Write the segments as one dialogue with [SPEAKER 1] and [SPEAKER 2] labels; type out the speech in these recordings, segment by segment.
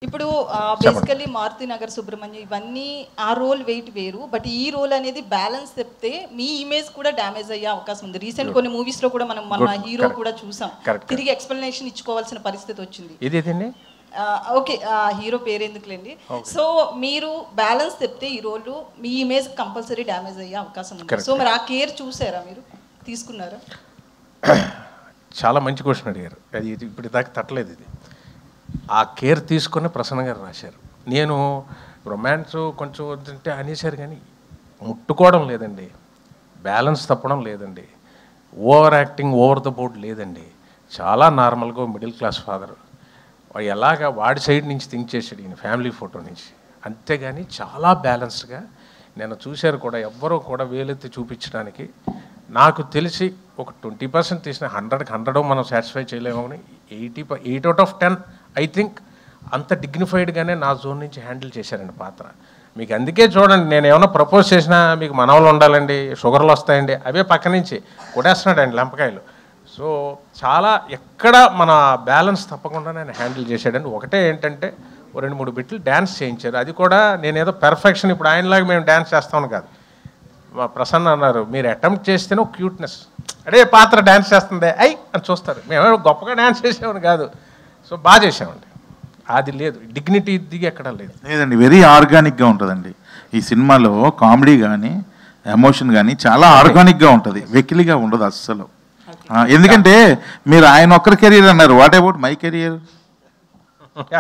[SPEAKER 1] ఇప్పుడు బేసికల్లీ మారుతి నగర్ సుబ్రహ్మణ్యం ఇవన్నీ ఆ రోల్ వెయిట్ వేరు. బట్ ఈ రోల్ అనేది బ్యాలెన్స్ చెప్తే మీ ఇమేజ్ కూడా డ్యామేజ్ అయ్యే అవకాశం ఉంది. రీసెంట్ కొన్ని మూవీస్ లో కూడా మనం మన హీరో కూడా చూసాం, తిరిగి ఎక్స్ప్లెనేషన్ ఇచ్చుకోవాల్సిన పరిస్థితి వచ్చింది. ఓకే, హీరో పేరు ఎందుకులేండి. సో మీరు బ్యాలెన్స్ చెప్తే ఈ రోల్ మీ ఇమేజ్ కంపల్సరీ డ్యామేజ్ అయ్యే అవకాశం ఉంది. సో మరి ఆ కేర్ చూసారా, మీరు తీసుకున్నారా?
[SPEAKER 2] చాలా మంచి క్వశ్చన్ అడిగారు. అది ఇప్పుడు దాకా తట్టలేదు. ఇది ఆ కేర్ తీసుకొని ప్రసన్న గారు రాశారు. నేను రొమాన్స్ కొంచెం వద్దంటే అనేసారు, కానీ ముట్టుకోవడం లేదండి, బ్యాలెన్స్ తప్పడం లేదండి, over acting over the board లేదండి. చాలా నార్మల్గా మిడిల్ క్లాస్ ఫాదర్ ఎలాగ వాడి సైడ్ నుంచి థింక్ చేసాడు ఈయన ఫ్యామిలీ ఫోటో నుంచి, అంతేగాని చాలా బ్యాలెన్స్డ్గా నేను చూశారు కూడా. ఎవ్వరూ కూడా వేలెత్తి చూపించడానికి నాకు తెలిసి ఒక 20% తీసిన 100కి 100 మనం సాటిస్ఫై చేయలేమని 8 out of 10 ఐ థింక్ అంత డిగ్నిఫైడ్గానే నా జోన్ నుంచి హ్యాండిల్ చేశారండి పాత్ర. మీకు అందుకే చూడండి, నేను ఏమైనా ప్రపోజ్ చేసినా మీకు మనవలు ఉండాలండి, షుగర్లు వస్తాయండి, అవే పక్క నుంచి కొడేస్తున్నాడండి లెంపకాయలు. సో చాలా ఎక్కడ మన బ్యాలెన్స్ తప్పకుండా నేను హ్యాండిల్ చేశాడండి. ఒకటే ఏంటంటే 2-3 బిట్లు డ్యాన్స్ చేయించారు. అది కూడా నేనేదో పెర్ఫెక్షన్ ఇప్పుడు ఆయనలాగా మేము డ్యాన్స్ చేస్తామని కాదు. మా ప్రసన్న అన్నారు, మీరు అటెంప్ట్ చేస్తేనే క్యూట్నెస్, అడే పాత్ర డ్యాన్స్ చేస్తుంది అని చూస్తారు. మేము గొప్పగా డ్యాన్స్ చేసామని కాదు. సో బాగా చేసామండి. అది లేదు, డిగ్నిటీ దిగి ఎక్కడ
[SPEAKER 3] లేదండి. వెరీ ఆర్గానిక్గా ఉంటుందండి ఈ సినిమాలో. కామెడీ కానీ ఎమోషన్ కానీ చాలా ఆర్గానిక్గా ఉంటుంది, వెకిలిగా ఉండదు అస్సలు. ఎందుకంటే మీరు ఆయన ఒక్కరి కెరీర్ అన్నారు, వాట్ అబౌట్ మై కెరియర్?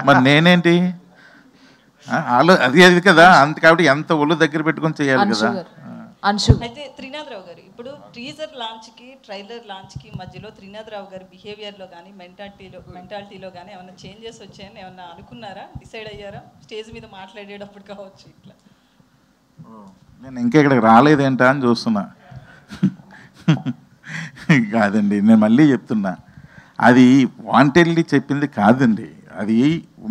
[SPEAKER 3] మరి నేనేంటి? అది కదా, అంత కాబట్టి ఎంత ఒళ్ళు దగ్గర పెట్టుకొని చేయాలి కదా.
[SPEAKER 1] అయితే త్రినాథరావు గారు ఇప్పుడు టీజర్ లాంచ్ కి ట్రైలర్ లాంచ్ కి మధ్యలో త్రినాథరావు గారి బిహేవియర్ లో కానీ మెంటాలిటీలో కానీ ఏమైనా చేంజెస్ వచ్చాయని ఏమన్నా అనుకున్నారా, డిసైడ్ అయ్యారా? స్టేజ్ మీద మాట్లాడేటప్పుడు కావచ్చు ఇట్లా.
[SPEAKER 3] నేను ఇంకా ఇక్కడికి రాలేదేంటా అని చూస్తున్నా. కాదండి, నేను మళ్ళీ చెప్తున్నా, అది వాంటెడ్లీ చెప్పింది కాదండి. అది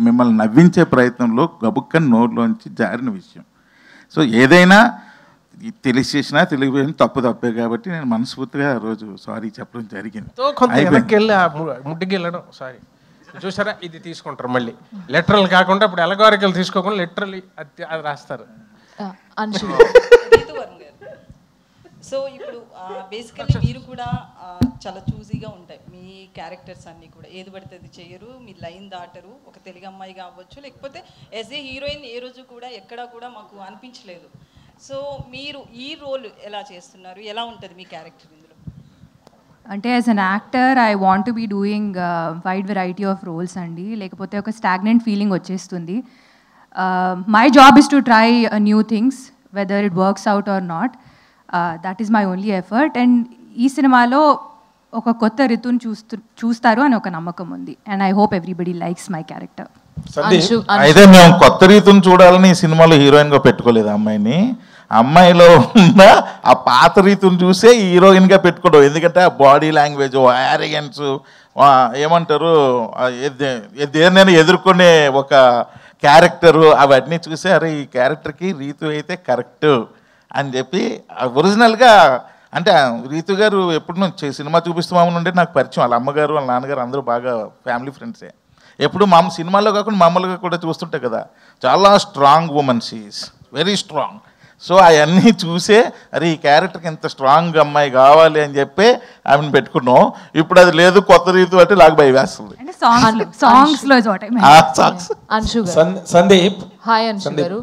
[SPEAKER 3] మిమ్మల్ని నవ్వించే ప్రయత్నంలో గబుక్కని నోట్లోంచి జారిన విషయం. సో ఏదైనా తెలిసేసినా తెలియపోయినా తప్పే కాబట్టి నేను మనస్ఫూర్తిగా ఆ రోజు సారీ చెప్పడం జరిగింది.
[SPEAKER 2] ముడ్డికి వెళ్ళడం సారీ చూసారా, ఇది తీసుకుంటారు మళ్ళీ లెటరల్ కాకుండా. ఇప్పుడు ఎలగారికల్ తీసుకోకుండా లిటరల్లీ అది రాస్తారు.
[SPEAKER 1] సో ఇప్పుడు బేసికల్లీ మీరు కూడా చాలా చూజీగా ఉంటాయి మీ క్యారెక్టర్స్ అన్నీ కూడా, ఏది పడితే అది చేయరు, మీ లైన్ దాటరు. ఒక తెలుగు అమ్మాయి కావచ్చు, లేకపోతే యాజ్ ఏ హీరోయిన్ ఏ రోజు కూడా ఎక్కడా కూడా మాకు అనిపించలేదు. సో మీరు ఈ రోల్ ఎలా చేస్తున్నారు, ఎలా ఉంటుంది మీ క్యారెక్టర్ ఇందులో?
[SPEAKER 4] అంటే as an actor I want to be doing wide variety of roles అండి, లేకపోతే ఒక స్టాగ్నెంట్ ఫీలింగ్ వచ్చేస్తుంది. My job is to try new things whether it works out or not. That is my only effort. And ఈ సినిమాలో ఒక కొత్త రితుని చూస్తారు అని ఒక నమ్మకం ఉంది. And I hope everybody likes my character.
[SPEAKER 3] అయితే మేము కొత్త రీతిని చూడాలని ఈ సినిమాలో హీరోయిన్గా పెట్టుకోలేదు అమ్మాయిని. అమ్మాయిలో ఉన్న ఆ పాత రీతిని చూసే హీరోయిన్గా పెట్టుకోవడం. ఎందుకంటే ఆ బాడీ లాంగ్వేజ్, యారిగెన్స్, ఏమంటారు, దేన్నైనా ఎదుర్కొనే ఒక క్యారెక్టరు, అవన్నీ చూసే అరే ఈ క్యారెక్టర్కి రీతు అయితే కరెక్ట్ అని చెప్పి ఒరిజినల్గా. అంటే రీతు గారు ఎప్పుడు నుంచి సినిమా చూపిస్తామని ఉంటే నాకు పరిచయం. వాళ్ళ అమ్మగారు వాళ్ళ నాన్నగారు అందరూ బాగా ఫ్యామిలీ ఫ్రెండ్సే. ఎప్పుడు మా సినిమాలో కాకుండా మామూలుగా కూడా చూస్తుంటే కదా, చాలా strong women, she is very strong. So అవన్నీ చూసే అరే ఈ క్యారెక్టర్కి ఎంత స్ట్రాంగ్ అమ్మాయి కావాలి అని చెప్పి ఆమెను పెట్టుకున్నాం. ఇప్పుడు అది లేదు, కొత్త రీతు అంటే నాకు భయం వేస్తుంది.
[SPEAKER 4] సందీప్,
[SPEAKER 5] హాయ్ అంశు గారు.